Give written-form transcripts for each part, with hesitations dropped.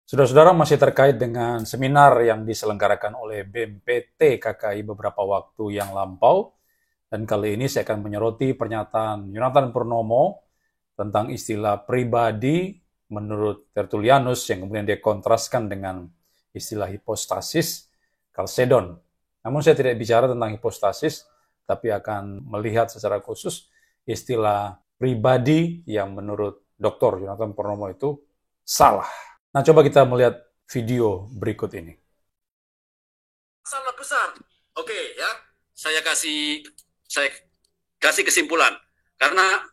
Saudara-saudara, masih terkait dengan seminar yang diselenggarakan oleh BMPT KKI beberapa waktu yang lampau, dan kali ini saya akan menyoroti pernyataan Yonathan Purnomo tentang istilah pribadi menurut Tertullianus yang kemudian dia kontraskan dengan istilah hipostasis Chalcedon. Namun saya tidak bicara tentang hipostasis, tapi akan melihat secara khusus istilah pribadi yang menurut Dr. Yonathan Purnomo itu salah. Nah, coba kita melihat video berikut ini. Salah besar. Oke, ya. Saya kasih kesimpulan. Karena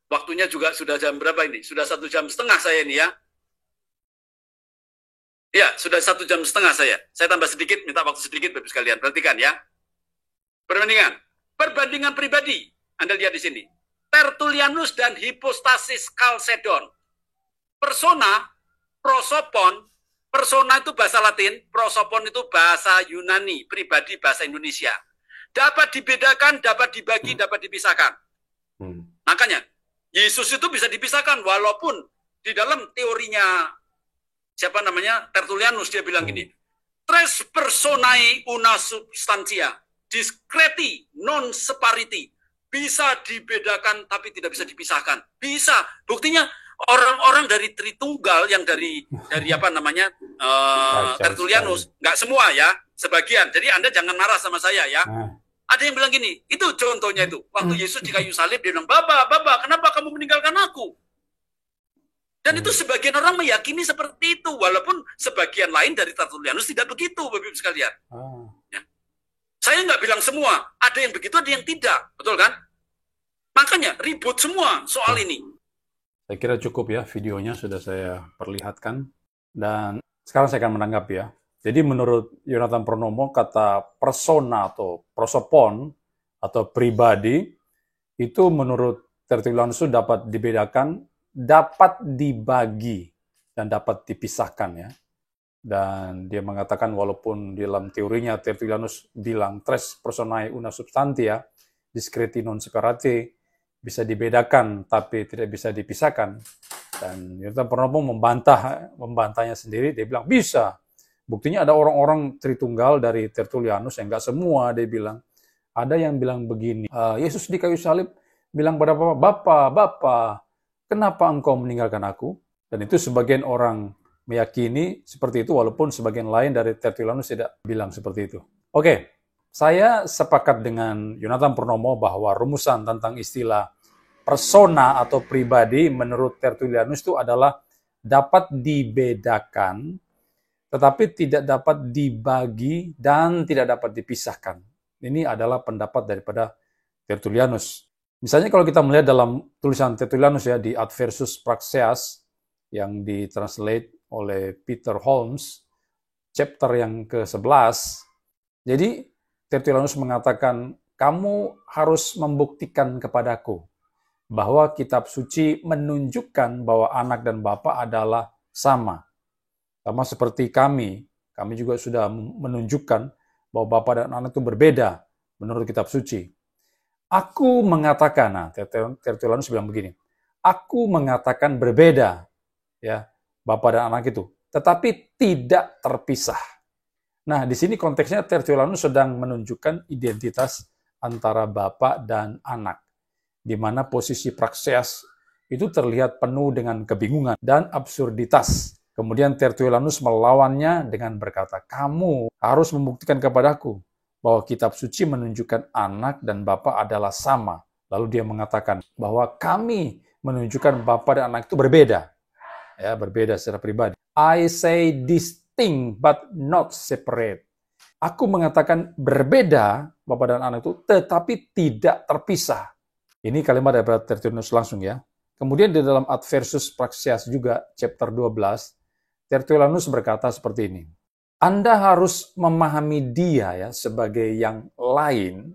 waktunya juga sudah jam berapa ini? Sudah 1,5 jam saya ini ya. Ya, sudah 1,5 jam saya. Saya tambah sedikit, minta waktu sedikit Bapak sekalian. Perhatikan ya. Perbandingan pribadi. Anda lihat di sini. Tertullianus dan hipostasis Chalcedon. Persona, prosopon, persona itu bahasa Latin, prosopon itu bahasa Yunani, pribadi bahasa Indonesia. Dapat dibedakan, dapat dibagi, dapat dipisahkan. Makanya, Yesus itu bisa dipisahkan, walaupun di dalam teorinya, Tertullianus, dia bilang gini, tres personae una substantia, discreti non separiti, bisa dibedakan tapi tidak bisa dipisahkan. Bisa, buktinya orang-orang dari Tritunggal yang dari Tertullianus, nggak semua ya, sebagian. Jadi Anda jangan marah sama saya ya. Ada yang bilang gini, itu contohnya itu. Waktu Yesus di kayu salib, dia bilang, Bapa, kenapa kamu meninggalkan aku? Dan itu sebagian orang meyakini seperti itu, walaupun sebagian lain dari Tertullianus tidak begitu, Bapak-Ibu sekalian. Ya. Saya nggak bilang semua, ada yang begitu, ada yang tidak, betul kan? Makanya ribut semua soal ini. Saya kira cukup ya, videonya sudah saya perlihatkan. Dan sekarang saya akan menanggapi ya. Jadi menurut Yonathan Purnomo, kata persona atau prosopon atau pribadi, itu menurut Tertullianus itu dapat dibedakan, dapat dibagi, dan dapat dipisahkan ya. Dan dia mengatakan walaupun di dalam teorinya Tertullianus bilang tres personae una substantia, discreti non separati, bisa dibedakan tapi tidak bisa dipisahkan. Dan Yonathan Purnomo membantahnya sendiri, dia bilang bisa. Buktinya ada orang-orang Tritunggal dari Tertullianus yang nggak semua, dia bilang. Ada yang bilang begini, Yesus di kayu salib bilang pada Bapa, kenapa engkau meninggalkan aku? Dan itu sebagian orang meyakini seperti itu, walaupun sebagian lain dari Tertullianus tidak bilang seperti itu. Oke, saya sepakat dengan Yonathan Purnomo bahwa rumusan tentang istilah persona atau pribadi menurut Tertullianus itu adalah dapat dibedakan, tetapi tidak dapat dibagi dan tidak dapat dipisahkan. Ini adalah pendapat daripada Tertullianus. Misalnya kalau kita melihat dalam tulisan Tertullianus ya di Adversus Praxeas yang ditranslate oleh Peter Holmes, chapter yang ke-11. Jadi Tertullianus mengatakan, kamu harus membuktikan kepadaku bahwa kitab suci menunjukkan bahwa anak dan bapa adalah sama. Sama seperti kami juga sudah menunjukkan bahwa bapa dan anak itu berbeda menurut kitab suci. Aku mengatakan, nah Tertullianus bilang begini, aku mengatakan berbeda ya bapa dan anak itu, tetapi tidak terpisah. Nah, di sini konteksnya Tertullianus sedang menunjukkan identitas antara bapa dan anak, di mana posisi Praxeas itu terlihat penuh dengan kebingungan dan absurditas. Kemudian Tertullianus melawannya dengan berkata, kamu harus membuktikan kepadaku bahwa kitab suci menunjukkan anak dan bapa adalah sama. Lalu dia mengatakan bahwa kami menunjukkan bapa dan anak itu berbeda. Ya, berbeda secara pribadi. I say distinct but not separate. Aku mengatakan berbeda bapa dan anak itu, tetapi tidak terpisah. Ini kalimat dari Tertullianus langsung ya. Kemudian di dalam Adversus Praxeas juga, chapter 12, Tertullianus berkata seperti ini. Anda harus memahami dia ya sebagai yang lain.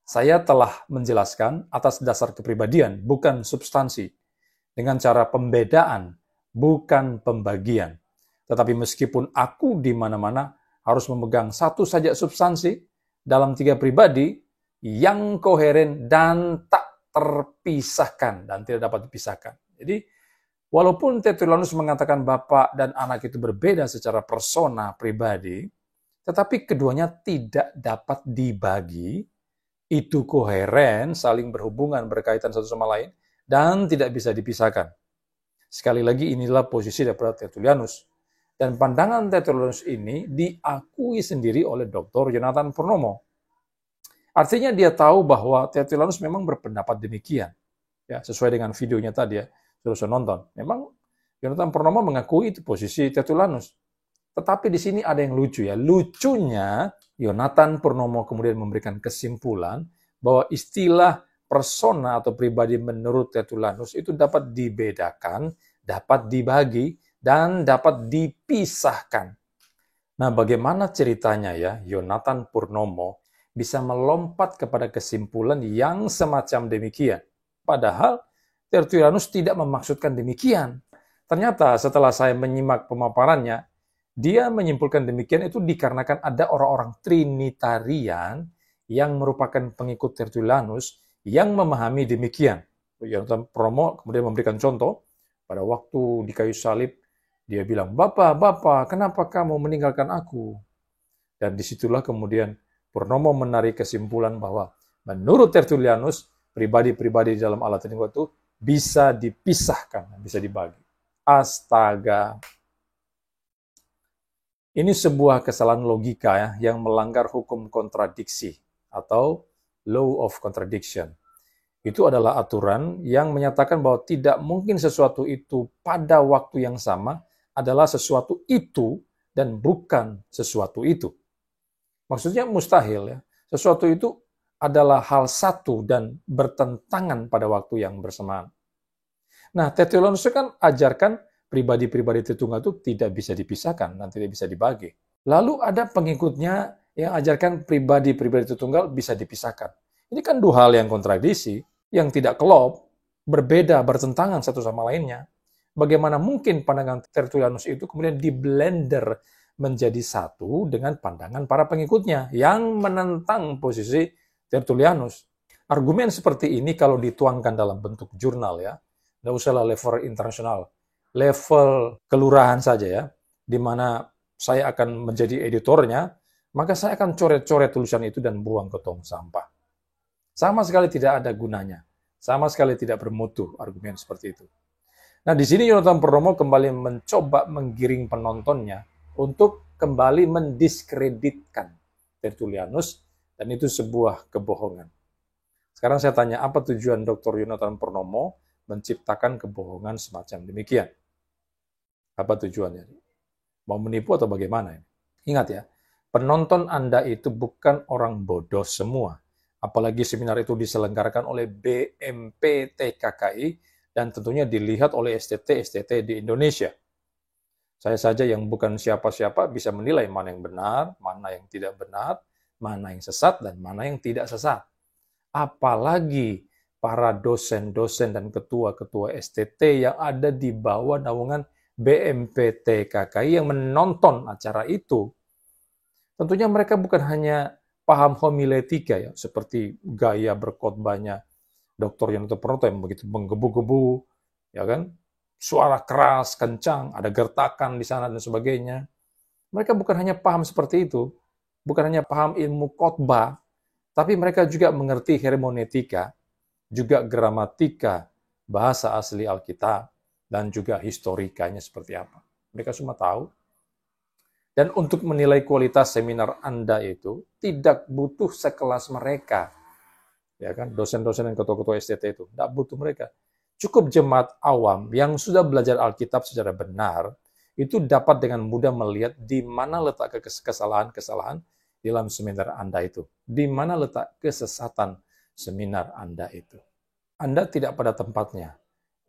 Saya telah menjelaskan atas dasar kepribadian, bukan substansi. Dengan cara pembedaan, bukan pembagian. Tetapi meskipun aku di mana-mana harus memegang satu saja substansi dalam tiga pribadi yang koheren dan tak terpisahkan dan tidak dapat dipisahkan. Jadi Walaupun Tertullianus mengatakan Bapa dan Anak itu berbeda secara persona pribadi, tetapi keduanya tidak dapat dibagi, itu koheren, saling berhubungan, berkaitan satu sama lain, dan tidak bisa dipisahkan. Sekali lagi, inilah posisi daripada Tertullianus. Dan pandangan Tertullianus ini diakui sendiri oleh Dr. Yonathan Purnomo. Artinya dia tahu bahwa Tertullianus memang berpendapat demikian. Ya, sesuai dengan videonya tadi ya, terus nonton. Memang Yonathan Purnomo mengakui itu posisi Tertullianus. Tetapi di sini ada yang lucu ya. Lucunya, Yonathan Purnomo kemudian memberikan kesimpulan bahwa istilah persona atau pribadi menurut Tertullianus itu dapat dibedakan, dapat dibagi, dan dapat dipisahkan. Nah, bagaimana ceritanya ya Yonathan Purnomo bisa melompat kepada kesimpulan yang semacam demikian? Padahal Tertullianus tidak memaksudkan demikian. Ternyata setelah saya menyimak pemaparannya, dia menyimpulkan demikian itu dikarenakan ada orang-orang Trinitarian yang merupakan pengikut Tertullianus yang memahami demikian. Yonathan Purnomo kemudian memberikan contoh, pada waktu di kayu salib, dia bilang, Bapa, kenapa kamu meninggalkan aku? Dan disitulah kemudian Purnomo menarik kesimpulan bahwa menurut Tertullianus, pribadi-pribadi di dalam Allah Trinity itu bisa dipisahkan, bisa dibagi. Astaga. Ini sebuah kesalahan logika ya, yang melanggar hukum kontradiksi atau law of contradiction. Itu adalah aturan yang menyatakan bahwa tidak mungkin sesuatu itu pada waktu yang sama adalah sesuatu itu dan bukan sesuatu itu. Maksudnya mustahil ya. Sesuatu itu adalah hal satu dan bertentangan pada waktu yang bersamaan. Nah, Tertullianus kan ajarkan pribadi-pribadi Tritunggal itu tidak bisa dipisahkan dan tidak bisa dibagi. Lalu ada pengikutnya yang ajarkan pribadi-pribadi Tritunggal bisa dipisahkan. Ini kan dua hal yang kontradiksi, yang tidak klop, berbeda, bertentangan satu sama lainnya. Bagaimana mungkin pandangan Tertullianus itu kemudian diblender menjadi satu dengan pandangan para pengikutnya yang menentang posisi Tertullianus. Argumen seperti ini kalau dituangkan dalam bentuk jurnal ya, nggak usahlah level internasional, level kelurahan saja ya, di mana saya akan menjadi editornya, maka saya akan coret-coret tulisan itu dan buang ke tong sampah. Sama sekali tidak ada gunanya, sama sekali tidak bermutu argumen seperti itu. Nah, di sini Yonathan Purnomo kembali mencoba menggiring penontonnya untuk kembali mendiskreditkan Tertullianus, dan itu sebuah kebohongan. Sekarang saya tanya, apa tujuan Dr. Yonathan Purnomo menciptakan kebohongan semacam demikian? Apa tujuannya? Mau menipu atau bagaimana? Ingat ya, penonton Anda itu bukan orang bodoh semua. Apalagi seminar itu diselenggarakan oleh BMPTKKI, dan tentunya dilihat oleh STT di Indonesia. Saya saja yang bukan siapa-siapa bisa menilai mana yang benar, mana yang tidak benar, mana yang sesat, dan mana yang tidak sesat. Apalagi para dosen-dosen dan ketua-ketua STT yang ada di bawah naungan BMPTKKI yang menonton acara itu. Tentunya mereka bukan hanya paham homiletika ya, seperti gaya berkhotbahnya Dr. Yonathan Purnomo yang begitu menggebu-gebu, ya kan? Suara keras, kencang, ada gertakan di sana dan sebagainya. Mereka bukan hanya paham seperti itu, bukan hanya paham ilmu khotbah, tapi mereka juga mengerti hermeneutika, juga gramatika, bahasa asli Alkitab, dan juga historikanya seperti apa. Mereka semua tahu. Dan untuk menilai kualitas seminar Anda itu, tidak butuh sekelas mereka. Ya kan, dosen-dosen dan ketua-ketua STT itu, tidak butuh mereka. Cukup jemaat awam yang sudah belajar Alkitab secara benar, itu dapat dengan mudah melihat di mana letak kesalahan-kesalahan dalam seminar Anda itu. Di mana letak kesesatan seminar Anda itu. Anda tidak pada tempatnya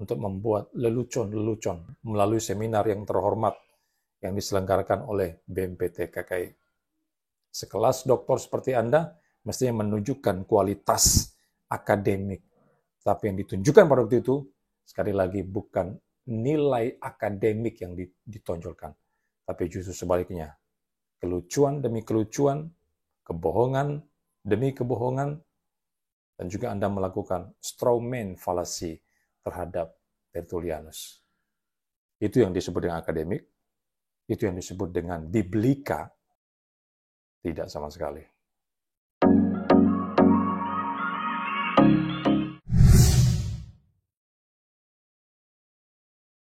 untuk membuat lelucon-lelucon melalui seminar yang terhormat yang diselenggarakan oleh BMPTKKI. Sekelas doktor seperti Anda mestinya menunjukkan kualitas akademik. Tapi yang ditunjukkan pada waktu itu, sekali lagi bukan nilai akademik yang ditonjolkan. Tapi justru sebaliknya. Kelucuan demi kelucuan, kebohongan demi kebohongan, dan juga Anda melakukan straw man fallacy terhadap Tertullianus. Itu yang disebut dengan akademik, itu yang disebut dengan biblika, tidak sama sekali.